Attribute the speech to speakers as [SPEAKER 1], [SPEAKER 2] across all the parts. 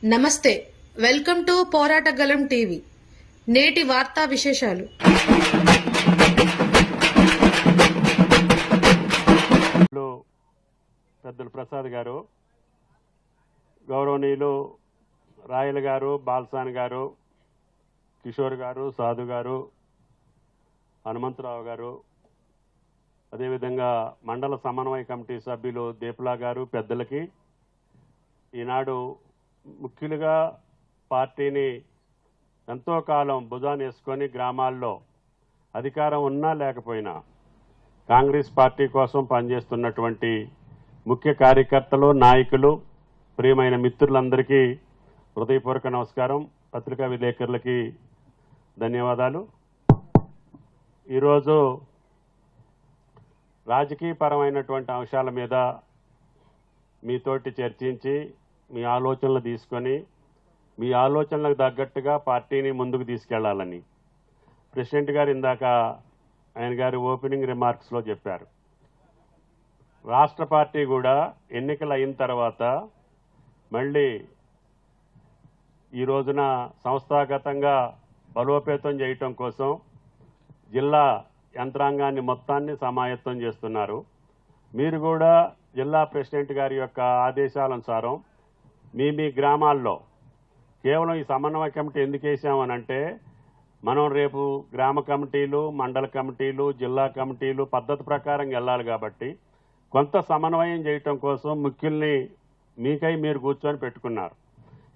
[SPEAKER 1] నమస్తే, welcome to పోరాటగలం TV. నేటి వార్తా విశేషాలు.
[SPEAKER 2] పెద్దలు ప్రసాద్ గారు, గౌరవనీయులు రాయల గారు, బాల్సాని గారు, కిషోర్ గారు, సాధు గారు, హనుమంతరావు గారు, అదేవిధంగా మండల సమన్వయ కమిటీ సభ్యులు దీపలా గారు, పెద్దలకి ఈనాడు ముఖ్యులుగా పార్టీని ఎంతో కాలం భుజాన్ని వేసుకొని గ్రామాల్లో అధికారం ఉన్నా లేకపోయినా కాంగ్రెస్ పార్టీ కోసం పనిచేస్తున్నటువంటి ముఖ్య కార్యకర్తలు, నాయకులు, ప్రియమైన మిత్రులందరికీ హృదయపూర్వక నమస్కారం. పత్రికా విలేకరులకి ధన్యవాదాలు. ఈరోజు రాజకీయపరమైనటువంటి అంశాల మీద మీతోటి చర్చించి మీ ఆలోచనలు తీసుకొని మీ ఆలోచనలకు తగ్గట్టుగా పార్టీని ముందుకు తీసుకెళ్లాలని ప్రెసిడెంట్ గారు ఇందాక ఆయన గారి ఓపెనింగ్ రిమార్క్స్లో చెప్పారు. రాష్ట్ర పార్టీ కూడా ఎన్నికలు అయిన తర్వాత మళ్ళీ ఈ రోజున సంస్థాగతంగా బలోపేతం చేయటం కోసం జిల్లా యంత్రాంగాన్ని మొత్తాన్ని సమాయత్తం చేస్తున్నారు. మీరు కూడా జిల్లా ప్రెసిడెంట్ గారి యొక్క ఆదేశానుసారం మీ గ్రామాల్లో కేవలం ఈ సమన్వయ కమిటీ ఎందుకు వేసామనంటే, మనం రేపు గ్రామ కమిటీలు, మండల కమిటీలు, జిల్లా కమిటీలు పద్ధతి ప్రకారం వెళ్ళాలి కాబట్టి కొంత సమన్వయం చేయటం కోసం ముఖ్యుల్ని మీకై మీరు కూర్చొని పెట్టుకున్నారు.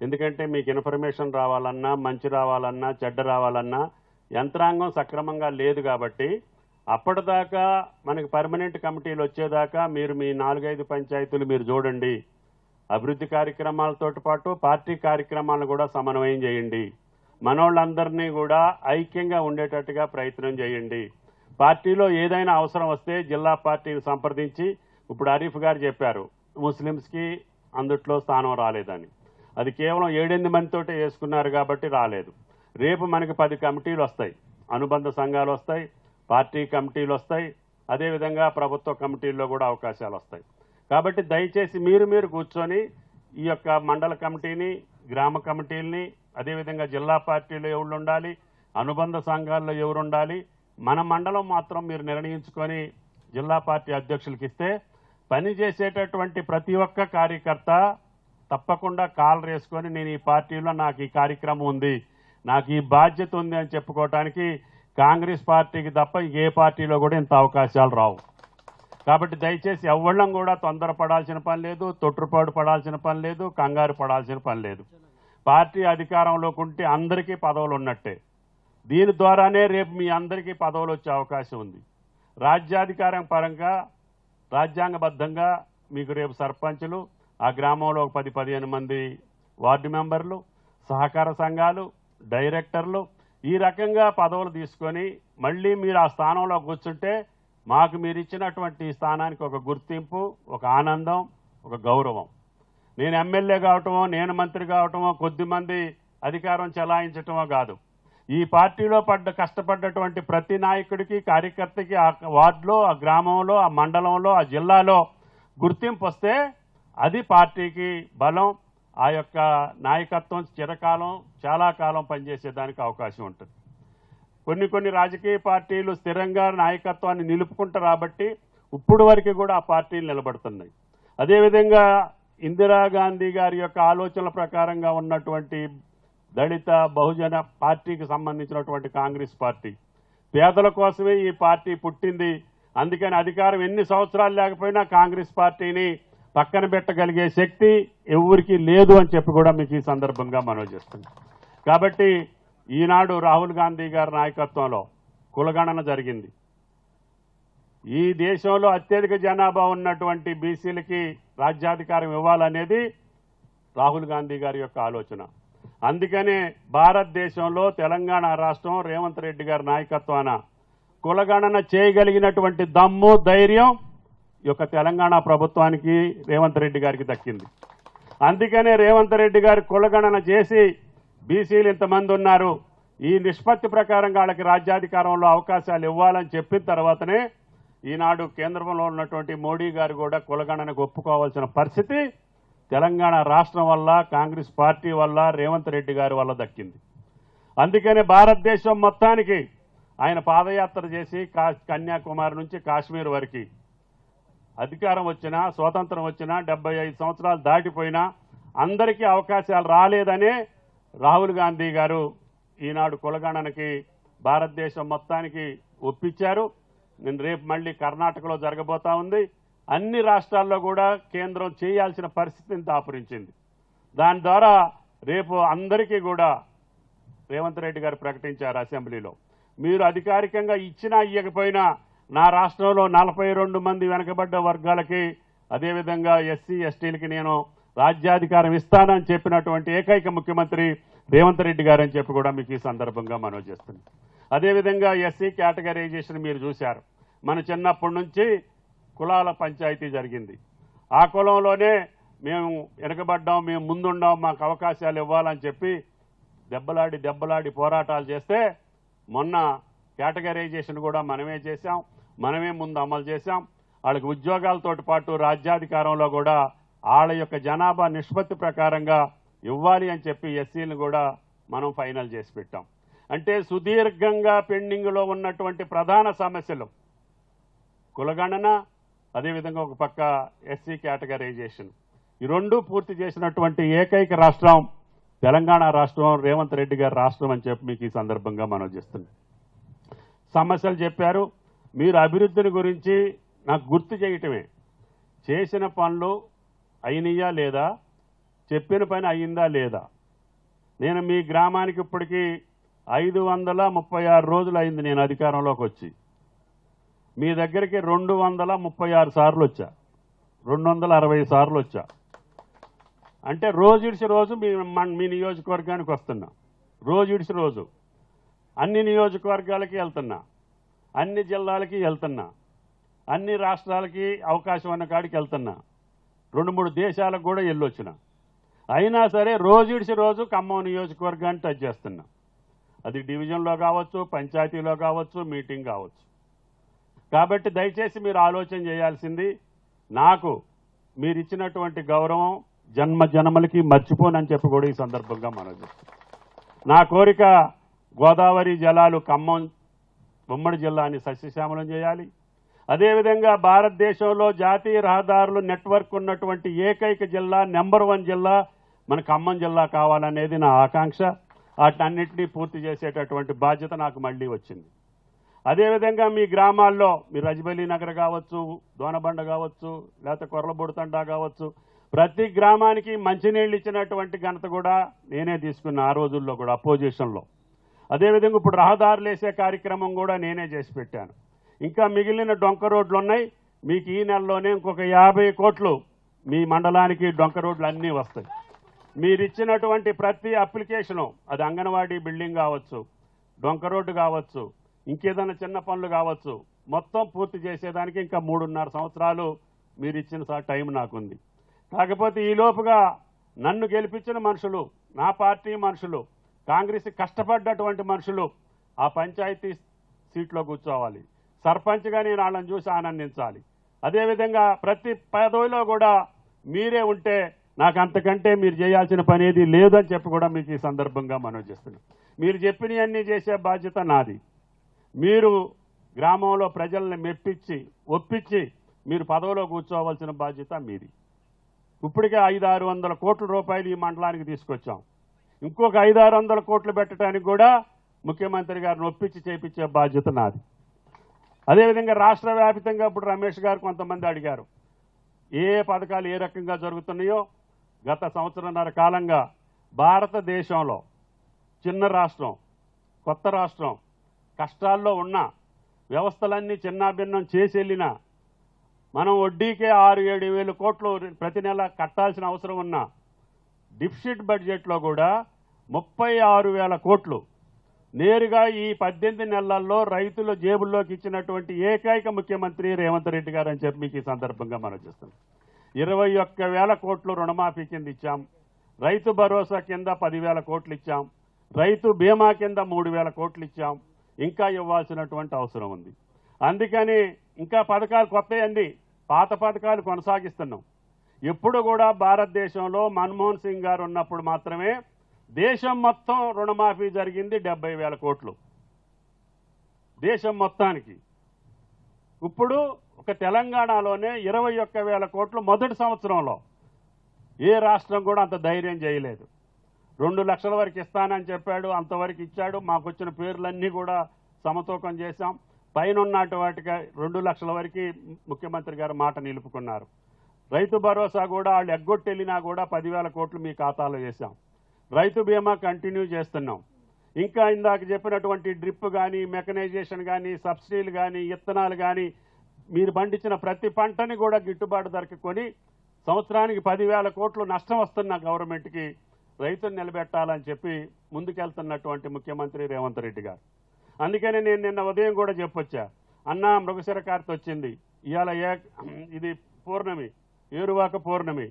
[SPEAKER 2] ఎందుకంటే మీకు ఇన్ఫర్మేషన్ రావాలన్నా, మంచి రావాలన్నా, చెడ్డ రావాలన్నా యంత్రాంగం సక్రమంగా లేదు కాబట్టి అప్పటిదాకా మనకి పర్మనెంట్ కమిటీలు వచ్చేదాకా మీరు మీ 4-5 పంచాయతీలు మీరు చూడండి. అభివృద్ధి కార్యక్రమాలతో పాటు పార్టీ కార్యక్రమాలను కూడా సమన్వయం చేయండి. మనోళ్ళందరినీ కూడా ఐక్యంగా ఉండేటట్టుగా ప్రయత్నం చేయండి. పార్టీలో ఏదైనా అవసరం వస్తే జిల్లా పార్టీని సంప్రదించి, ఇప్పుడు అరీఫ్ గారు చెప్పారు ముస్లిమ్స్కి అందుట్లో స్థానం రాలేదని, అది కేవలం 7-8 మందితోటే వేసుకున్నారు కాబట్టి రాలేదు. రేపు మనకి 10 కమిటీలు వస్తాయి, అనుబంధ సంఘాలు వస్తాయి, పార్టీ కమిటీలు వస్తాయి, అదేవిధంగా ప్రభుత్వ కమిటీల్లో కూడా అవకాశాలు వస్తాయి. కాబట్టి దయచేసి మీరు కూర్చొని ఈ యొక్క మండల కమిటీని, గ్రామ కమిటీలని, అదేవిధంగా జిల్లా పార్టీలో ఎవరు ఉండాలి, అనుబంధ సంఘాల్లో ఎవరు ఉండాలి, మన మండలం మాత్రం మీరు నిర్ణయించుకొని జిల్లా పార్టీ అధ్యక్షులకి ఇస్తే పనిచేసేటటువంటి ప్రతి ఒక్క కార్యకర్త తప్పకుండా కాల్ వేసుకొని నేను ఈ పార్టీలో నాకు ఈ కార్యక్రమం ఉంది, నాకు ఈ బాధ్యత ఉంది అని చెప్పుకోవటానికి కాంగ్రెస్ పార్టీకి తప్ప ఏ పార్టీలో కూడా ఇంత అవకాశాలు రావు. కాబట్టి దయచేసి ఎవ్వళ్ళం కూడా తొందరపడాల్సిన పని లేదు, తొట్టుపాటు పడాల్సిన పని లేదు, కంగారు పడాల్సిన పని లేదు. పార్టీ అధికారంలోకి ఉంటే అందరికీ పదవులు ఉన్నట్టే. దీని ద్వారానే రేపు మీ అందరికీ పదవులు వచ్చే అవకాశం ఉంది. రాజ్యాధికారం పరంగా రాజ్యాంగబద్ధంగా మీకు రేపు సర్పంచులు, ఆ గ్రామంలో 10-15 మంది వార్డు మెంబర్లు, సహకార సంఘాలు, డైరెక్టర్లు, ఈ రకంగా పదవులు తీసుకొని మళ్ళీ మీరు ఆ స్థానంలో కూర్చుంటే మాకు మీరు ఇచ్చినటువంటి స్థానానికి ఒక గుర్తింపు, ఒక ఆనందం, ఒక గౌరవం. నేను ఎమ్మెల్యే కావటమో, నేను మంత్రి కావటమో, కొద్దిమంది అధికారం చెలాయించటమో కాదు. ఈ పార్టీలో కష్టపడ్డటువంటి ప్రతి నాయకుడికి, కార్యకర్తకి ఆ వార్డులో, ఆ గ్రామంలో, ఆ మండలంలో, ఆ జిల్లాలో గుర్తింపు వస్తే అది పార్టీకి బలం. ఆ యొక్క నాయకత్వం చిరకాలం, చాలా కాలం పనిచేసేదానికి అవకాశం ఉంటుంది. కొన్ని రాజకీయ పార్టీలు స్థిరంగా నాయకత్వాన్ని నిలుపుకుంటారు కాబట్టి ఇప్పుడు వరకు కూడా ఆ పార్టీలు నిలబడుతున్నాయి. అదేవిధంగా ఇందిరాగాంధీ గారి యొక్క ఆలోచనల ప్రకారంగా ఉన్నటువంటి దళిత బహుజన పార్టీకి సంబంధించినటువంటి కాంగ్రెస్ పార్టీ, పేదల కోసమే ఈ పార్టీ పుట్టింది. అందుకని అధికారం ఎన్ని సంవత్సరాలు లేకపోయినా కాంగ్రెస్ పార్టీని పక్కన పెట్టగలిగే శక్తి ఎవరికి లేదు అని చెప్పి కూడా మీకు ఈ సందర్భంగా మనవి చేస్తుంది. కాబట్టి ఈనాడు రాహుల్ గాంధీ గారి నాయకత్వంలో కులగణన జరిగింది. ఈ దేశంలో అత్యధిక జనాభా ఉన్నటువంటి బీసీలకి రాజ్యాధికారం ఇవ్వాలనేది రాహుల్ గాంధీ గారి యొక్క ఆలోచన. అందుకనే భారతదేశంలో తెలంగాణ రాష్ట్రం రేవంత్ రెడ్డి గారి నాయకత్వాన కులగణన చేయగలిగినటువంటి దమ్ము, ధైర్యం ఈ యొక్క తెలంగాణ ప్రభుత్వానికి, రేవంత్ రెడ్డి గారికి దక్కింది. అందుకనే రేవంత్ రెడ్డి గారి కులగణన చేసి బీసీలు ఇంతమంది ఉన్నారు, ఈ నిష్పత్తి ప్రకారంగా వాళ్ళకి రాజ్యాధికారంలో అవకాశాలు ఇవ్వాలని చెప్పిన తర్వాతనే ఈనాడు కేంద్రంలో ఉన్నటువంటి మోడీ గారు కూడా కులగణనకు ఒప్పుకోవాల్సిన పరిస్థితి తెలంగాణ రాష్ట్రం వల్ల, కాంగ్రెస్ పార్టీ వల్ల, రేవంత్ రెడ్డి గారి వల్ల దక్కింది. అందుకని భారతదేశం మొత్తానికి ఆయన పాదయాత్ర చేసి కన్యాకుమారి నుంచి కాశ్మీర్ వరకు అధికారం వచ్చినా, స్వాతంత్రం వచ్చినా, 75 సంవత్సరాలు దాటిపోయినా అందరికీ అవకాశాలు రాలేదనే రాహుల్ గాంధీ గారు ఈనాడు కులగణనకి భారతదేశం మొత్తానికి ఒప్పించారు. నేను రేపు మళ్ళీ కర్ణాటకలో జరగబోతా ఉంది. అన్ని రాష్ట్రాల్లో కూడా కేంద్రం చేయాల్సిన పరిస్థితిని దాపురించింది. దాని ద్వారా రేపు అందరికీ కూడా రేవంత్ రెడ్డి గారు ప్రకటించారు అసెంబ్లీలో, మీరు అధికారికంగా ఇచ్చినా ఇవ్వకపోయినా నా రాష్ట్రంలో 42 మంది వెనకబడ్డ వర్గాలకి, అదేవిధంగా ఎస్సీ ఎస్టీలకి నేను రాజ్యాధికారం ఇస్తానని చెప్పినటువంటి ఏకైక ముఖ్యమంత్రి రేవంత్ రెడ్డి గారు అని చెప్పి కూడా మీకు ఈ సందర్భంగా మనవి చేస్తుంది. అదేవిధంగా ఎస్సీ కేటగరైజేషన్ మీరు చూశారు. మన చిన్నప్పటి నుంచి కులాల పంచాయతీ జరిగింది. ఆ కులంలోనే మేము వెనకబడ్డాం, మేము ముందుండాం, మాకు అవకాశాలు ఇవ్వాలని చెప్పి దెబ్బలాడి పోరాటాలు చేస్తే మొన్న కేటగరైజేషన్ కూడా మనమే చేశాం, మనమే ముందు అమలు చేశాం. వాళ్ళకి ఉద్యోగాలతో పాటు రాజ్యాధికారంలో కూడా వాళ్ళ యొక్క జనాభా నిష్పత్తి ప్రకారంగా ఇవ్వాలి అని చెప్పి ఎస్సీలను కూడా మనం ఫైనల్ చేసి పెట్టాం. అంటే సుదీర్ఘంగా పెండింగ్లో ఉన్నటువంటి ప్రధాన సమస్యలు కులగణన, అదేవిధంగా ఒక పక్క ఎస్సీ కేటగరైజేషన్, ఈ రెండు పూర్తి చేసినటువంటి ఏకైక రాష్ట్రం తెలంగాణ రాష్ట్రం, రేవంత్ రెడ్డి గారి రాష్ట్రం అని చెప్పి మీకు ఈ సందర్భంగా మనం చేస్తున్నాం. సమస్యలు చెప్పారు. మీరు అభివృద్ధిని గురించి నాకు గుర్తు చేయటమే, చేసిన పనులు అయినయా లేదా, చెప్పిన పని అయిందా లేదా. నేను మీ గ్రామానికి ఇప్పటికీ 536 రోజులు అయింది నేను అధికారంలోకి వచ్చి. మీ దగ్గరికి 236 సార్లు వచ్చా, 260 సార్లు వచ్చా. అంటే రోజు ఇడిచి రోజు మీ నియోజకవర్గానికి వస్తున్నా, రోజు ఇడిచి రోజు అన్ని నియోజకవర్గాలకి వెళ్తున్నా, అన్ని జిల్లాలకి వెళ్తున్నా, అన్ని రాష్ట్రాలకి అవకాశం ఉన్న కాడికి వెళ్తున్నా, 2-3 దేశాలకు కూడా వెళ్ళొచ్చిన. అయినా సరే రోజు ఇడిచి రోజు ఖమ్మం నియోజకవర్గాన్ని టచ్ చేస్తున్నా. అది డివిజన్లో కావచ్చు, పంచాయతీలో కావచ్చు, మీటింగ్ కావచ్చు. కాబట్టి దయచేసి మీరు ఆలోచన చేయాల్సింది, నాకు మీరు ఇచ్చినటువంటి గౌరవం జన్మలకి మర్చిపోనని చెప్పి కూడా ఈ సందర్భంగా మనం చెప్తాం. నా కోరిక గోదావరి జలాలు ఖమ్మం ఉమ్మడి జిల్లాని సస్యశ్యామలం చేయాలి. అదేవిధంగా భారతదేశంలో జాతీయ రహదారులు నెట్వర్క్ ఉన్నటువంటి ఏకైక జిల్లా, నెంబర్ 1 జిల్లా మన ఖమ్మం జిల్లా కావాలనేది నా ఆకాంక్ష. వాటన్నింటినీ పూర్తి చేసేటటువంటి బాధ్యత నాకు మళ్ళీ వచ్చింది. అదేవిధంగా మీ గ్రామాల్లో మీరు రజబలి నగర్ కావచ్చు, దోనబండ కావచ్చు, లేకపోతే కొర్లబొడుతండా కావచ్చు, ప్రతి గ్రామానికి మంచినీళ్ళు ఇచ్చినటువంటి ఘనత కూడా నేనే తీసుకున్నా ఆ రోజుల్లో కూడా అపోజిషన్లో. అదేవిధంగా ఇప్పుడు రహదారులు వేసే కార్యక్రమం కూడా నేనే చేసి పెట్టాను. ఇంకా మిగిలిన డొంక రోడ్లు ఉన్నాయి. మీకు ఈ నెలలోనే ఇంకొక 50 కోట్లు మీ మండలానికి డొంక రోడ్లు అన్నీ వస్తాయి. మీరు ఇచ్చినటువంటి ప్రతి అప్లికేషను, అది అంగన్వాడీ బిల్డింగ్ కావచ్చు, డొంక రోడ్డు కావచ్చు, ఇంకేదైనా చిన్న పనులు కావచ్చు, మొత్తం పూర్తి చేసేదానికి ఇంకా 3.5 సంవత్సరాలు మీరు ఇచ్చిన టైం నాకుంది. కాకపోతే ఈలోపుగా నన్ను గెలిపించిన మనుషులు, నా పార్టీ మనుషులు, కాంగ్రెస్ కష్టపడ్డటువంటి మనుషులు ఆ పంచాయతీ సీట్లో కూర్చోవాలి. సర్పంచ్గా నేను వాళ్ళని చూసి ఆనందించాలి. అదేవిధంగా ప్రతి పదవిలో కూడా మీరే ఉంటే నాకు అంతకంటే మీరు చేయాల్సిన పని ఏది లేదని చెప్పి కూడా మీకు ఈ సందర్భంగా మనవి చేస్తున్నాం. మీరు చెప్పినవన్నీ చేసే బాధ్యత నాది. మీరు గ్రామంలో ప్రజల్ని మెప్పించి ఒప్పించి మీరు పదవిలో కూర్చోవలసిన బాధ్యత మీది. ఇప్పటికే 500-600 కోట్ల రూపాయలు ఈ మండలానికి తీసుకొచ్చాం. ఇంకొక 500-600 కోట్లు పెట్టడానికి కూడా ముఖ్యమంత్రి గారిని ఒప్పించి చేపించే బాధ్యత నాది. అదేవిధంగా రాష్ట్ర వ్యాప్తంగా ఇప్పుడు రమేష్ గారు కొంతమంది అడిగారు, ఏ పథకాలు ఏ రకంగా జరుగుతున్నాయో. గత సంవత్సరంన్నర కాలంగా భారతదేశంలో చిన్న రాష్ట్రం, కొత్త రాష్ట్రం, కష్టాల్లో ఉన్న వ్యవస్థలన్నీ చిన్నాభిన్నం చేసి వెళ్ళినా మనం వడ్డీకే 6-7 వేల కోట్లు ప్రతి నెల కట్టాల్సిన అవసరం ఉన్న డిఫిసిట్ బడ్జెట్లో కూడా 36,000 కోట్లు నేరుగా ఈ 18 నెలల్లో రైతుల జేబుల్లోకి ఇచ్చినటువంటి ఏకైక ముఖ్యమంత్రి రేవంత్ రెడ్డి గారు అని చెప్పి మీకు ఈ సందర్భంగా మనం చేస్తాం. 21,000 కోట్లు రుణమాఫీ కింద ఇచ్చాం, రైతు భరోసా కింద 10,000 కోట్లు ఇచ్చాం, రైతు బీమా కింద 3,000 కోట్లు ఇచ్చాం. ఇంకా ఇవ్వాల్సినటువంటి అవసరం ఉంది. అందుకని ఇంకా పథకాలు కొత్తయండి, పాత పథకాలు కొనసాగిస్తున్నాం. ఎప్పుడు కూడా భారతదేశంలో మన్మోహన్ సింగ్ గారు ఉన్నప్పుడు మాత్రమే దేశం మొత్తం రుణమాఫీ జరిగింది 70,000 కోట్లు దేశం మొత్తానికి. ఇప్పుడు ఒక తెలంగాణలోనే 21,000 కోట్లు మొదటి సంవత్సరంలో. ఏ రాష్ట్రం కూడా అంత ధైర్యం చేయలేదు. 2 లక్షల వరకు ఇస్తానని చెప్పాడు, అంతవరకు ఇచ్చాడు. మాకు వచ్చిన పేర్లన్నీ కూడా సమతూకం చేశాం. పైన ఉన్నటి వాటికి 2 లక్షల వరకు ముఖ్యమంత్రి గారు మాట నిలుపుకున్నారు. రైతు భరోసా కూడా వాళ్ళు ఎగ్గొట్టెళ్ళినా కూడా 10,000 కోట్లు మీ ఖాతాలో వేశాం. రైతు బీమా కంటిన్యూ చేస్తున్నాం. ఇంకా ఇందాక చెప్పినటువంటి డ్రిప్ కానీ, మెకనైజేషన్ కానీ, సబ్సిడీలు కానీ, విత్తనాలు కానీ, మీరు పండించిన ప్రతి పంటని కూడా గిట్టుబాటు ధరకు కొని సంవత్సరానికి 10,000 కోట్లు నష్టం వస్తున్న గవర్నమెంట్కి రైతులు నిలబెట్టాలని చెప్పి ముందుకెళ్తున్నటువంటి ముఖ్యమంత్రి రేవంత్ రెడ్డి గారు. అందుకని నేను నిన్న ఉదయం కూడా చెప్పొచ్చా, అన్నా మృగశిర కార్తె వచ్చింది, ఇవాళ ఇది పౌర్ణమి, ఏరువాక పౌర్ణమి.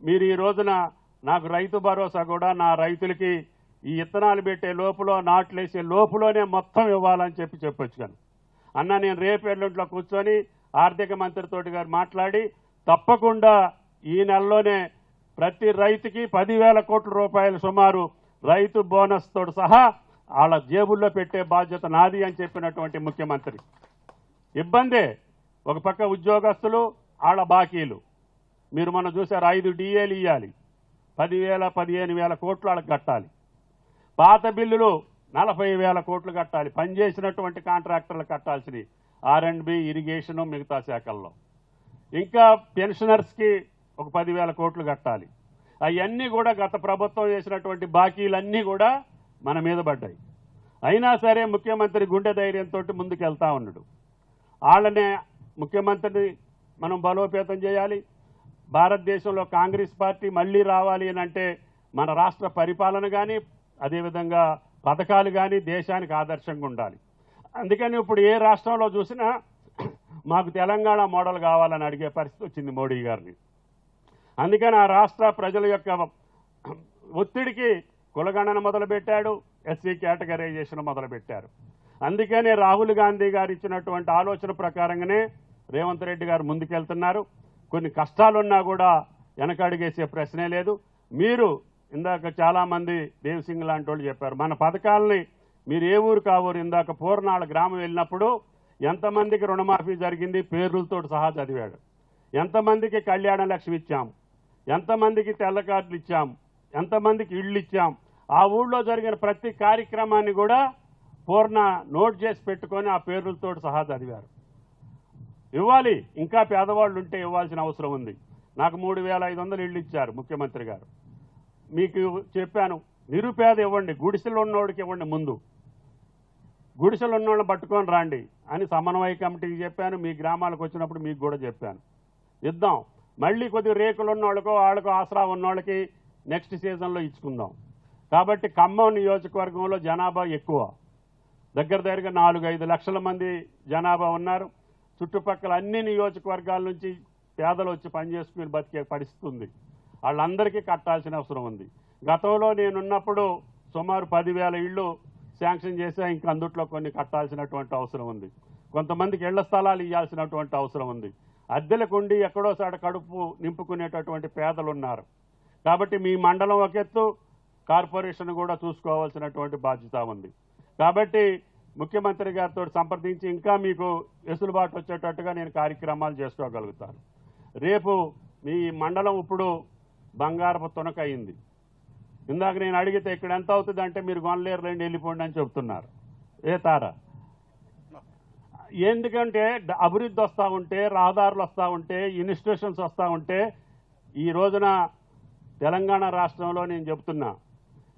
[SPEAKER 2] మీరు ఈ రోజున నాకు రైతు భరోసా కూడా నా రైతులకి ఈ విత్తనాలు పెట్టే లోపల, నాట్లేసే లోపలనే మొత్తం ఇవ్వాలని చెప్పొచ్చు. కానీ అన్న నేను రేపు ఎల్లుంట్లో కూర్చొని ఆర్థిక మంత్రితోటి గారు మాట్లాడి తప్పకుండా ఈ నెలలోనే ప్రతి రైతుకి 10,000 కోట్ల రూపాయలు సుమారు రైతు బోనస్ తోటి సహా వాళ్ళ జేబుల్లో పెట్టే బాధ్యత నాది అని చెప్పినటువంటి ముఖ్యమంత్రి. ఇబ్బందే ఒక పక్క ఉద్యోగస్తులు, వాళ్ళ బాకీలు మీరు మనం చూసారు. 5 డిఏలు ఇవ్వాలి, 10,000 15,000 కోట్లు వాళ్ళకి కట్టాలి. పాత బిల్లులు 40,000 కోట్లు కట్టాలి. పనిచేసినటువంటి కాంట్రాక్టర్లు కట్టాల్సినవి R&B, ఇరిగేషను, మిగతా శాఖల్లో. ఇంకా పెన్షనర్స్కి ఒక 10,000 కోట్లు కట్టాలి. అవన్నీ కూడా గత ప్రభుత్వం చేసినటువంటి బాకీలన్నీ కూడా మన మీద పడ్డాయి. అయినా సరే ముఖ్యమంత్రి గుండె ధైర్యంతో ముందుకెళ్తా ఉన్నాడు. వాళ్ళనే ముఖ్యమంత్రిని మనం బలోపేతం చేయాలి. భారతదేశంలో కాంగ్రెస్ పార్టీ మళ్ళీ రావాలి అని అంటే మన రాష్ట్ర పరిపాలన కానీ, అదేవిధంగా పథకాలు కానీ దేశానికి ఆదర్శంగా ఉండాలి. అందుకని ఇప్పుడు ఏ రాష్ట్రంలో చూసినా మాకు తెలంగాణ మోడల్ కావాలని అడిగే పరిస్థితి వచ్చింది మోడీ గారిని. అందుకని ఆ రాష్ట్ర ప్రజల యొక్క ఒత్తిడికి కులగణన మొదలుపెట్టాడు, ఎస్సీ కేటగరైజేషన్ మొదలుపెట్టారు. అందుకనే రాహుల్ గాంధీ గారు ఇచ్చినటువంటి ఆలోచన ప్రకారంగానే రేవంత్ రెడ్డి గారు ముందుకెళ్తున్నారు. కొన్ని కష్టాలున్నా కూడా వెనకడుగేసే ప్రశ్నే లేదు. మీరు ఇందాక చాలామంది దేవ్ సింగ్ లాంటి వాళ్ళు చెప్పారు, మన పథకాలని మీరు ఏ ఊరు కావూరు, ఇందాక పూర్ణాళ గ్రామం వెళ్ళినప్పుడు ఎంతమందికి రుణమాఫీ జరిగింది పేర్లతో సహా చదివాడు. ఎంతమందికి కళ్యాణ లక్ష్మి ఇచ్చాం, ఎంతమందికి తెల్ల కార్డులు ఇచ్చాం, ఎంతమందికి ఇళ్ళు ఇచ్చాం, ఆ ఊళ్ళో జరిగిన ప్రతి కార్యక్రమాన్ని కూడా పూర్ణ నోట్ చేసి పెట్టుకొని ఆ పేర్లతో సహా చదివారు. ఇవ్వాలి, ఇంకా పేదవాళ్ళు ఉంటే ఇవ్వాల్సిన అవసరం ఉంది. నాకు 3,500 ఇళ్ళు ఇచ్చారు ముఖ్యమంత్రి గారు. మీకు చెప్పాను, నిరుపేద ఇవ్వండి, గుడిసెలు ఉన్నోడికి ఇవ్వండి, ముందు గుడిసెలు ఉన్నోళ్ళని పట్టుకొని రాండి అని సమన్వయ కమిటీకి చెప్పాను. మీ గ్రామాలకు వచ్చినప్పుడు మీకు కూడా చెప్పాను, ఇద్దాం. మళ్ళీ కొద్దిగా రేకులు ఉన్నోళ్ళకో వాళ్ళకో ఆసరా ఉన్నోళ్ళకి నెక్స్ట్ సీజన్లో ఇచ్చుకుందాం. కాబట్టి ఖమ్మం నియోజకవర్గంలో జనాభా ఎక్కువ, దగ్గరగా 4-5 లక్షల మంది జనాభా ఉన్నారు. చుట్టుపక్కల అన్ని నియోజకవర్గాల నుంచి పేదలు వచ్చి పనిచేసుకుని బతికే పరిస్థితి ఉంది. వాళ్ళందరికీ కట్టాల్సిన అవసరం ఉంది. గతంలో నేనున్నప్పుడు సుమారు 10,000 ఇళ్ళు శాంక్షన్ చేసా. ఇంకా అందుట్లో కొన్ని కట్టాల్సినటువంటి అవసరం ఉంది. కొంతమందికి ఇళ్ల స్థలాలు ఇవ్వాల్సినటువంటి అవసరం ఉంది. అద్దెలకుండి ఎక్కడోసారి కడుపు నింపుకునేటటువంటి పేదలు ఉన్నారు. కాబట్టి మీ మండలం ఒక ఎత్తు, కార్పొరేషన్ కూడా చూసుకోవాల్సినటువంటి బాధ్యత ఉంది. కాబట్టి ముఖ్యమంత్రి గారితో సంప్రదించి ఇంకా మీకు వెసులుబాటు వచ్చేటట్టుగా నేను కార్యక్రమాలు చేసుకోగలుగుతాను. రేపు మీ మండలం ఇప్పుడు బంగారపు తునక అయింది. ఇందాక నేను అడిగితే ఇక్కడ ఎంత అవుతుంది అంటే మీరు కొనలేరు, రండి వెళ్ళిపోండి అని చెప్తున్నారు. ఏ తారా? ఎందుకంటే అభివృద్ధి వస్తూ ఉంటే, రహదారులు వస్తూ ఉంటే, ఇన్స్టిట్యూషన్స్ వస్తూ ఉంటే, ఈ రోజున తెలంగాణ రాష్ట్రంలో నేను చెప్తున్నా,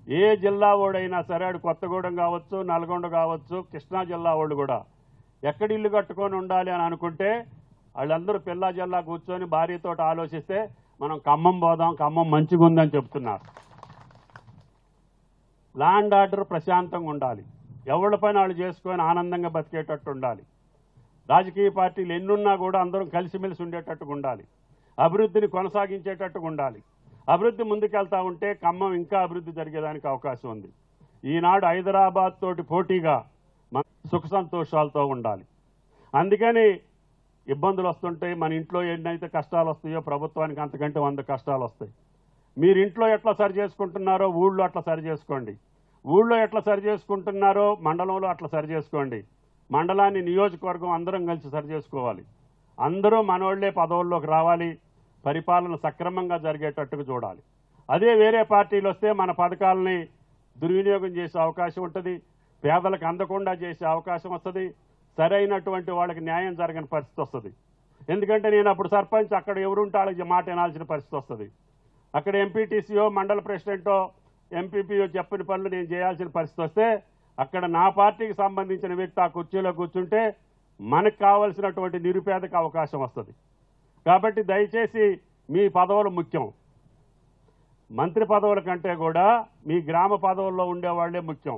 [SPEAKER 2] ఏ జిల్లా వాడైనా సరే, అటు కొత్తగూడెం కావచ్చు, నల్గొండ కావచ్చు, కృష్ణా జిల్లా వాళ్ళు కూడా ఎక్కడ ఇల్లు కట్టుకొని ఉండాలి అని అనుకుంటే వాళ్ళందరూ పిల్లా జిల్లా కూర్చొని భార్యతో ఆలోచిస్తే మనం ఖమ్మం పోదాం, ఖమ్మం మంచిగా ఉందని చెప్తున్నారు. ల్యాండ్ ఆర్డర్ ప్రశాంతంగా ఉండాలి, ఎవరి పైన వాళ్ళు చేసుకొని ఆనందంగా బతికేటట్టు ఉండాలి. రాజకీయ పార్టీలు ఎన్నున్నా కూడా అందరం కలిసిమెలిసి ఉండేటట్టుగా ఉండాలి. అభివృద్ధిని కొనసాగించేటట్టుగా ఉండాలి. అభివృద్ధి ముందుకెళ్తా ఉంటే ఖమ్మం ఇంకా అభివృద్ధి జరిగేదానికి అవకాశం ఉంది. ఈనాడు హైదరాబాద్ తోటి పోటీగా మన సుఖ సంతోషాలతో ఉండాలి. అందుకని ఇబ్బందులు వస్తుంటాయి. మన ఇంట్లో ఎన్నైతే కష్టాలు వస్తాయో ప్రభుత్వానికి అంతకంటే 100 కష్టాలు వస్తాయి. మీరు ఇంట్లో ఎట్లా సరి చేసుకుంటున్నారో ఊళ్ళో అట్లా సరి చేసుకోండి. ఊళ్ళో ఎట్లా సరి చేసుకుంటున్నారో మండలంలో అట్లా సరి చేసుకోండి. మండలాన్ని నియోజకవర్గం అందరం కలిసి సరి చేసుకోవాలి. అందరూ మనోళ్లే పదవుల్లోకి రావాలి. పరిపాలన సక్రమంగా జరిగేటట్టుగా చూడాలి. అదే వేరే పార్టీలు వస్తే మన పథకాలని దుర్వినియోగం చేసే అవకాశం ఉంటుంది. పేదలకు అందకుండా చేసే అవకాశం వస్తుంది. సరైనటువంటి వాళ్ళకి న్యాయం జరగని పరిస్థితి వస్తుంది. ఎందుకంటే నేను అప్పుడు సర్పంచ్, అక్కడ ఎవరుంటే వాళ్ళకి మాట వినాల్సిన పరిస్థితి వస్తుంది. అక్కడ ఎంపీటీసీయో మండల ప్రెసిడెంటో ఎంపీపీయో చెప్పిన పనులు నేను చేయాల్సిన పరిస్థితి వస్తే అక్కడ నా పార్టీకి సంబంధించిన వ్యక్తి ఆ కుర్చీలో కూర్చుంటే మనకు కావలసినటువంటి నిరుపేదకు అవకాశం వస్తుంది. కాబట్టి దయచేసి మీ పదవులు ముఖ్యం. మంత్రి పదవుల కంటే కూడా మీ గ్రామ పదవుల్లో ఉండేవాళ్లే ముఖ్యం.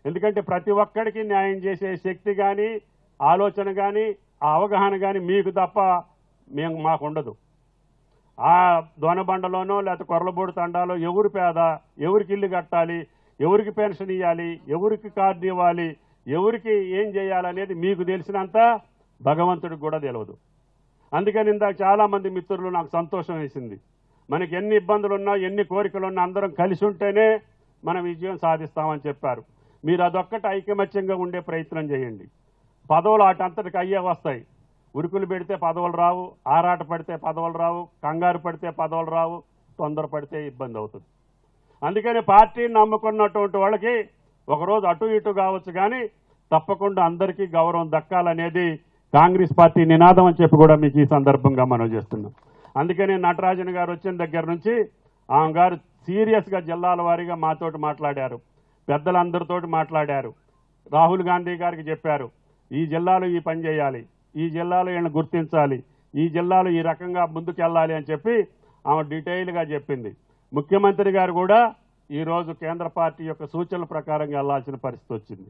[SPEAKER 2] ఎందుకంటే ప్రతి ఒక్కడికి న్యాయం చేసే శక్తి కానీ, ఆలోచన కానీ, ఆ అవగాహన కానీ మీకు తప్ప మాకు ఉండదు. ఆ దొనబండలోనో లేకపోతే కొర్లబోడు తండాలో ఎవరు పేద, ఎవరికి ఇల్లు కట్టాలి, ఎవరికి పెన్షన్ ఇవ్వాలి, ఎవరికి కార్డు ఇవ్వాలి, ఎవరికి ఏం చేయాలనేది మీకు తెలిసినంత భగవంతుడికి కూడా తెలియదు. అందుకని ఇందాక చాలామంది మిత్రులు నాకు సంతోషం వేసింది. మనకి ఎన్ని ఇబ్బందులున్నా, ఎన్ని కోరికలున్నా అందరం కలిసి ఉంటేనే మనం విజయం సాధిస్తామని చెప్పారు. మీరు అదొక్కటి ఐకమత్యంగా ఉండే ప్రయత్నం చేయండి. పదవులు అటంతటికి అయ్యే వస్తాయి. ఉరుకులు పెడితే పదవులు రావు, ఆరాట పడితే పదవులు రావు, కంగారు పడితే పదవులు రావు, తొందర పడితే ఇబ్బంది అవుతుంది. అందుకని పార్టీని నమ్ముకున్నటువంటి వాళ్ళకి ఒకరోజు అటు ఇటు కావచ్చు, కానీ తప్పకుండా అందరికీ గౌరవం దక్కాలనేది కాంగ్రెస్ పార్టీ నినాదం అని చెప్పి కూడా మీకు ఈ సందర్భంగా మనం చేస్తున్నాం. అందుకని నటరాజన్ గారు వచ్చిన దగ్గర నుంచి ఆమె గారు సీరియస్గా జిల్లాల వారీగా మాతోటి మాట్లాడారు, పెద్దలందరితోటి మాట్లాడారు. రాహుల్ గాంధీ గారికి చెప్పారు, ఈ జిల్లాలో ఈ పని చేయాలి, ఈ జిల్లాలో వీళ్ళని గుర్తించాలి, ఈ జిల్లాలో ఈ రకంగా ముందుకెళ్ళాలి అని చెప్పి ఆమె డీటెయిల్గా చెప్పింది. ముఖ్యమంత్రి గారు కూడా ఈరోజు కేంద్ర పార్టీ యొక్క సూచనల ప్రకారంగా వెళ్లాల్సిన పరిస్థితి వచ్చింది.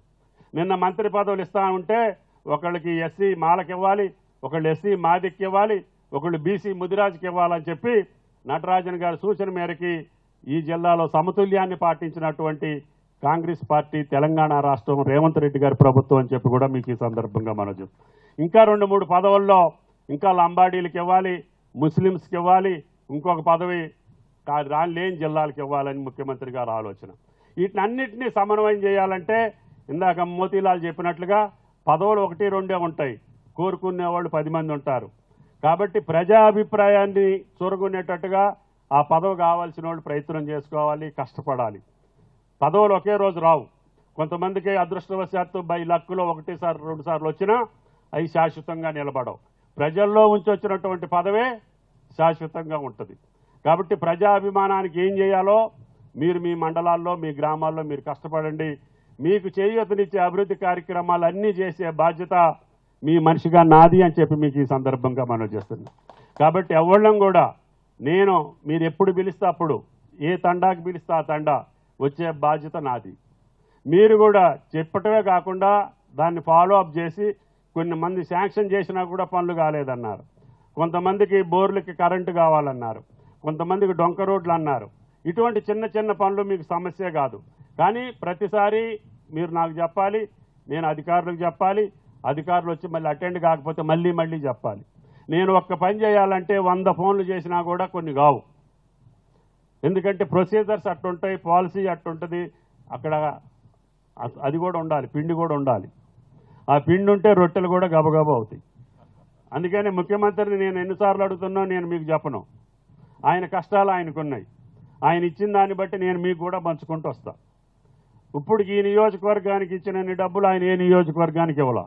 [SPEAKER 2] నిన్న మంత్రి పదవులు ఇస్తా ఉంటే ఒకళ్ళకి ఎస్సీ మాలకి ఇవ్వాలి, ఒకళ్ళు ఎస్సీ మాదికి ఇవ్వాలి, ఒకళ్ళు బీసీ ముదిరాజుకి ఇవ్వాలని చెప్పి నటరాజన్ గారి సూచన మేరకి ఈ జిల్లాలో సమతుల్యాన్ని పాటించినటువంటి కాంగ్రెస్ పార్టీ తెలంగాణ రాష్ట్రం రేవంత్ రెడ్డి గారి ప్రభుత్వం అని చెప్పి కూడా మీకు ఈ సందర్భంగా మనం చెప్తాం. ఇంకా 2-3 పదవుల్లో ఇంకా లంబాడీలకు ఇవ్వాలి, ముస్లిమ్స్కి ఇవ్వాలి, ఇంకొక పదవి లేని జిల్లాలకు ఇవ్వాలని ముఖ్యమంత్రి గారు ఆలోచన. వీటినన్నింటినీ సమన్వయం చేయాలంటే ఇందాక మోతీలాల్ చెప్పినట్లుగా పదవులు 1-2 ఉంటాయి, కోరుకునేవాళ్ళు 10 మంది ఉంటారు. కాబట్టి ప్రజా అభిప్రాయాన్ని చూరగొనేటట్టుగా ఆ పదవి కావాల్సిన వాళ్ళు ప్రయత్నం చేసుకోవాలి, కష్టపడాలి. పదవులు ఒకే రోజు రావు. కొంతమందికి అదృష్టవశాత్తు బై లక్కులో 1-2 సార్లు వచ్చినా అవి శాశ్వతంగా నిలబడవు. ప్రజల్లో ఉంచొచ్చినటువంటి పదవే శాశ్వతంగా ఉంటుంది. కాబట్టి ప్రజాభిమానానికి ఏం చేయాలో మీరు మీ మండలాల్లో, మీ గ్రామాల్లో మీరు కష్టపడండి. మీకు చేయూతనిచ్చే అభివృద్ధి కార్యక్రమాలన్నీ చేసే బాధ్యత మీ మనిషిగా నాది అని చెప్పి మీకు ఈ సందర్భంగా మనం చేస్తున్నాం. కాబట్టి ఎవళ్ళం కూడా నేను మీరు ఎప్పుడు పిలిస్తే అప్పుడు, ఏ తండాకి పిలిస్తే ఆ తండా వచ్చే బాధ్యత నాది. మీరు కూడా చెప్పటమే కాకుండా దాన్ని ఫాలో అప్ చేసి, కొన్ని మంది శాంక్షన్ చేసినా కూడా పనులు కాలేదన్నారు, కొంతమందికి బోర్లకి కరెంటు కావాలన్నారు, కొంతమందికి డొంక రోడ్లు అన్నారు. ఇటువంటి చిన్న చిన్న పనులు మీకు సమస్య కాదు. కానీ ప్రతిసారి మీరు నాకు చెప్పాలి, నేను అధికారులకు చెప్పాలి, అధికారులు వచ్చి మళ్ళీ అటెండ్ కాకపోతే మళ్ళీ చెప్పాలి. నేను ఒక్క పని చేయాలంటే 100 ఫోన్లు చేసినా కూడా కొన్ని కావు. ఎందుకంటే ప్రొసీజర్స్ అట్టుంటాయి, పాలసీ అట్టుంటుంది. అక్కడ అది కూడా ఉండాలి, పిండి కూడా ఉండాలి. ఆ పిండి ఉంటే రొట్టెలు కూడా గబగబా అవుతాయి. అందుకని ముఖ్యమంత్రిని నేను ఎన్నిసార్లు అడుగుతున్నా నేను మీకు చెప్పను. ఆయన కష్టాలు ఆయనకున్నాయి. ఆయన ఇచ్చిన దాన్ని బట్టి నేను మీకు కూడా పంచుకుంటూ వస్తా. ఇప్పుడు ఈ నియోజకవర్గానికి ఇచ్చిన డబ్బులు ఆయన ఏ నియోజకవర్గానికి ఇవ్వాల.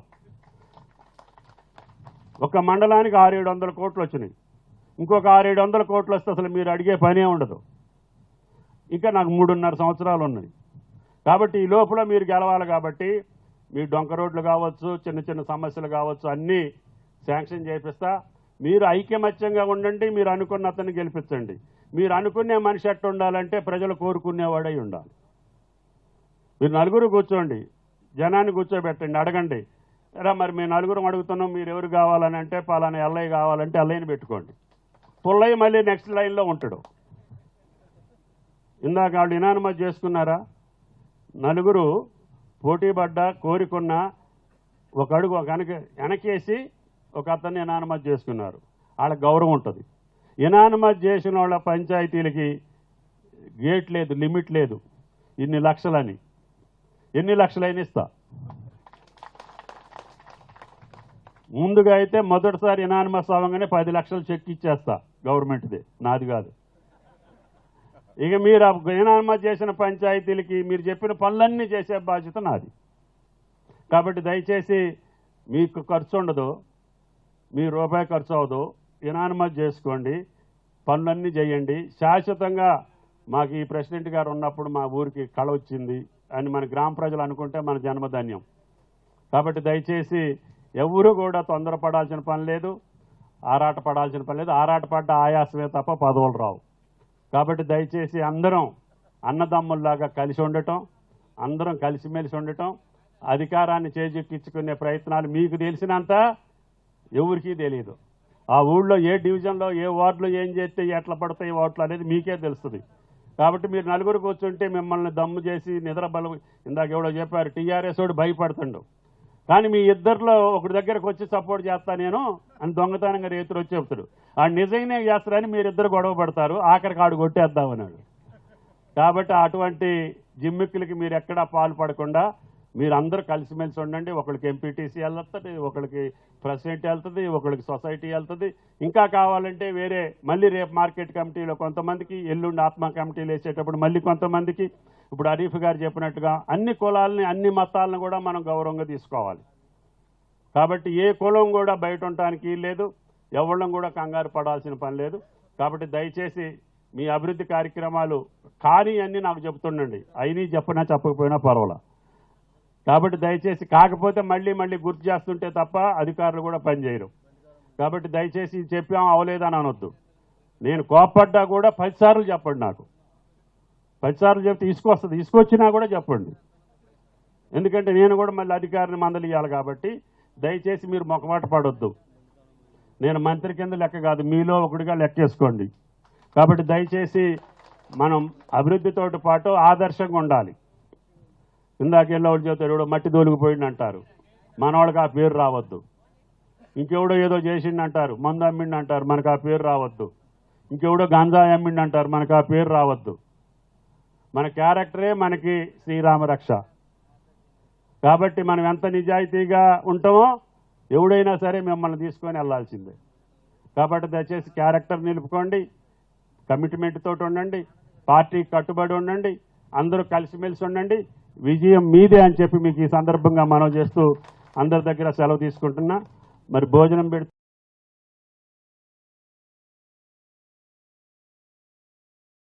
[SPEAKER 2] ఒక మండలానికి 600-700 కోట్లు వచ్చినాయి. ఇంకొక 600-700 కోట్లు వస్తే అసలు మీరు అడిగే పనే ఉండదు. ఇంకా నాకు 3.5 సంవత్సరాలు ఉన్నాయి. కాబట్టి ఈ లోపల మీరు గెలవాలి. కాబట్టి మీ డొంక రోడ్లు కావచ్చు, చిన్న చిన్న సమస్యలు కావచ్చు, అన్నీ శాంక్షన్ చేపిస్తా. మీరు ఐకమత్యంగా ఉండండి. మీరు అనుకున్న అతన్ని గెలిపించండి. మీరు అనుకునే మనిషి ఎట్టు ఉండాలంటే ప్రజలు కోరుకునేవాడై ఉండాలి. మీరు నలుగురు కూర్చోండి, జనాన్ని కూర్చోబెట్టండి, అడగండి, ఎరా మరి మేము నలుగురు అడుగుతున్నాం, మీరు ఎవరు కావాలని అంటే పలానా ఎల్ఐ కావాలంటే ఎల్ఐని పెట్టుకోండి. పుల్లయ్య మళ్ళీ నెక్స్ట్ లైన్లో ఉంటాడు. ఇందాక వాళ్ళు ఇనానమస్ చేసుకున్నారా? నలుగురు పోటీ పడ్డా కోరికున్న ఒక అడుగు వెనకేసి ఒక అతన్ని ఎనానమస్ చేసుకున్నారు, వాళ్ళ గౌరవం ఉంటుంది. ఎనానమస్ చేసిన వాళ్ళ పంచాయతీలకి గేట్ లేదు, లిమిట్ లేదు, ఇన్ని లక్షలని, ఎన్ని లక్షలైనా ఇస్తా. ముందుగా అయితే మొదటిసారి ఎనానమస్ అవ్వగానే 10 లక్షలు చెక్ ఇచ్చేస్తా, గవర్నమెంట్ది, నాది కాదు. ఇక మీరు ఎనానమస్ చేసిన పంచాయతీలకి మీరు చెప్పిన పనులన్నీ చేసే బాధ్యత నాది. కాబట్టి దయచేసి మీకు ఖర్చు ఉండదు, మీ రూపాయి ఖర్చు అవ్వదు, ఎనానమస్ చేసుకోండి, పనులన్నీ చేయండి. శాశ్వతంగా మాకు ఈ ప్రెసిడెంట్ గారు ఉన్నప్పుడు మా ఊరికి కళ వచ్చింది అని మన గ్రామ ప్రజలు అనుకుంటే మన జన్మధన్యం. కాబట్టి దయచేసి ఎవరు కూడా తొందరపడాల్సిన పని లేదు, ఆరాట పడాల్సిన పని లేదు. ఆరాటపడ్డ ఆయాసమే తప్ప పదవులు రావు. కాబట్టి దయచేసి అందరం అన్నదమ్ముల్లాగా కలిసి ఉండటం, అందరం కలిసిమెలిసి ఉండటం, అధికారాన్ని చేజిక్కించుకునే ప్రయత్నాలు మీకు తెలిసినంత ఎవరికీ తెలియదు. ఆ ఊళ్ళో ఏ డివిజన్లో ఏ వార్డులో ఏం చేస్తే ఎట్లా పడతాయి ఓట్లు అనేది మీకే తెలుస్తుంది. కాబట్టి మీరు నలుగురు కూర్చుంటే మిమ్మల్ని దమ్ము చేసి నిద్ర బలం, ఇందాక ఎవడో చెప్పారు టీఆర్ఎస్ వాడు భయపడుతుండు, కానీ మీ ఇద్దరిలో ఒకటి దగ్గరకు వచ్చి సపోర్ట్ చేస్తా నేను అని దొంగతనంగా రైతులు వచ్చి చెప్తాడు. ఆ నిజంగానే చేస్తారని మీరిద్దరు గొడవ పడతారు, ఆఖరికి ఆడు కొట్టేద్దామన్నాడు. కాబట్టి అటువంటి జిమ్మిక్కులకి మీరు ఎక్కడా పాల్పడకుండా మీరు అందరూ కలిసిమెలిసి ఉండండి. ఒకరికి ఎంపీటీసీ వెళ్తుంది, ఒకరికి ప్రెసిడెంట్ వెళ్తుంది, ఒకరికి సొసైటీ వెళ్తుంది. ఇంకా కావాలంటే వేరే మళ్ళీ రేపు మార్కెట్ కమిటీలో కొంతమందికి, ఎల్లుండి ఆత్మ కమిటీలు వేసేటప్పుడు మళ్ళీ కొంతమందికి, ఇప్పుడు హరీఫ్ గారు చెప్పినట్టుగా అన్ని కులాలని అన్ని మతాలను కూడా మనం గౌరవంగా తీసుకోవాలి. కాబట్టి ఏ కులం కూడా బయట ఉండటానికి లేదు, ఎవళ్ళం కూడా కంగారు పడాల్సిన పని లేదు. కాబట్టి దయచేసి మీ అభివృద్ధి కార్యక్రమాలు కానీ అన్నీ నాకు చెప్తుండండి, అయినా చెప్పినా చెప్పకపోయినా పర్వాలా. కాబట్టి దయచేసి కాకపోతే మళ్ళీ మళ్ళీ గుర్తు చేస్తుంటే తప్ప అధికారులు కూడా పనిచేయరు. కాబట్టి దయచేసి చెప్పాం అవలేదని అనొద్దు. నేను కోప్పడ్డా కూడా 10 సార్లు చెప్పండి, నాకు 10 సార్లు చెప్తే తీసుకొస్తుంది, తీసుకొచ్చినా కూడా చెప్పండి. ఎందుకంటే నేను కూడా మళ్ళీ అధికారిని మందలియాలి. కాబట్టి దయచేసి మీరు మొకమాట పడొద్దు. నేను మంత్రి కింద లెక్క కాదు, మీలో ఒకటిగా లెక్కేసుకోండి. కాబట్టి దయచేసి మనం అభివృద్ధితో పాటు ఆదర్శంగా ఉండాలి. ఇందాకెళ్ళి వాళ్ళు చెప్తారు ఎవడో మట్టి దోలిగిపోయింది అంటారు, మనవాళ్ళకి ఆ పేరు రావద్దు. ఇంకెవడో ఏదో చేసిండు అంటారు, మందు అమ్మిండి అంటారు, మనకు ఆ పేరు రావద్దు. ఇంకెవడో గంజాయి అమ్మిండి అంటారు, మనకు ఆ పేరు రావద్దు. మన క్యారెక్టరే మనకి శ్రీరామరక్ష. కాబట్టి మనం ఎంత నిజాయితీగా ఉంటామో ఎవడైనా సరే మిమ్మల్ని తీసుకొని వెళ్లాల్సిందే. కాబట్టి దయచేసి క్యారెక్టర్ నిలుపుకోండి, కమిట్మెంట్ తోటి ఉండండి, పార్టీకి కట్టుబడి ఉండండి, అందరూ కలిసిమెలిసి ఉండండి. విజయం మీదే అని చెప్పి మీకు ఈ సందర్భంగా మనం చేస్తూ అందరి దగ్గర సెలవు తీసుకుంటున్నా. మరి భోజనం పెడితే